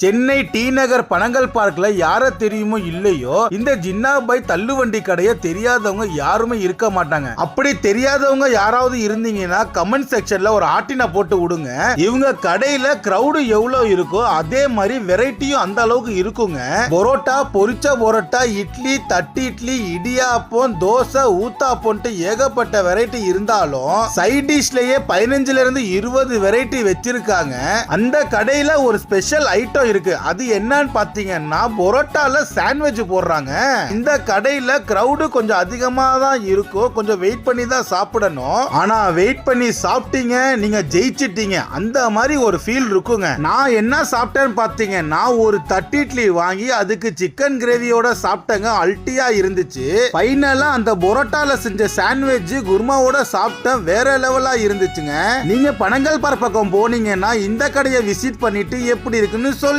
Chennai D நகர் பனங்கல் பார்க்ல யார தெரியுமோ இல்லையோ இந்த ஜின்னாபாய் தள்ளுவண்டி கடையை தெரியாதவங்க யாருமே இருக்க மாட்டாங்க. அப்படி தெரியாதவங்க யாராவது இருந்தீங்கன்னா கமெண்ட் செக்ஷன்ல ஒரு ஆட்டின போட்டு விடுங்க. இவங்க கடையில கிரௌடு எவ்வளவு இருக்கோ அதே மாதிரி வெரைட்டியும் அந்த அளவுக்கு இருக்குங்க. பரோட்டா, பொரிச்ச பரோட்டா, இட்லி, தட்டு இட்லி, இடியாப்பம், தோசை, ஊத்தாப்பம்ட்டு ஏகப்பட்ட வெரைட்டி இருந்தாலும் சைட் டிஷ்லயே 15ல இருந்து 20 வெரைட்டி வச்சிருக்காங்க. அந்த கடையில ஒரு ஸ்பெஷல் ஐட்டம் இருக்கு. அது என்னன்னு பாத்தீங்கன்னா பரோட்டால சாண்ட்விச் போடுறாங்க. இந்த கடையில கிரௌடு கொஞ்சம் அதிகமா தான் இருக்கும். கொஞ்சம் வெயிட் பண்ணி தான் சாப்பிடணும். ஆனா வெயிட் பண்ணி சாப்பிட்டீங்க நீங்க ஜெயிச்சிட்டீங்க அந்த மாதிரி ஒரு ஃபீல் இருக்குங்க. நான் என்ன சாப்பிட்டேன்னு பாத்தீங்கன்னா ஒரு தட்டு இட்லி வாங்கி அதுக்கு சிக்கன் கிரேவியோட சாப்பிட்டேங்க. அல்ட்டியா இருந்துச்சு. ஃபைனலா அந்த பரோட்டால செஞ்ச சாண்ட்விச் குருமாவோட சாப்பிட்டேன். வேற லெவலா இருந்துச்சுங்க. நீங்க பனங்கல் பார்க் பக்கம் போனீங்கன்னா இந்த கடையை விசிட் பண்ணிட்டு எப்படி இருக்குன்னு சொல்லுங்க.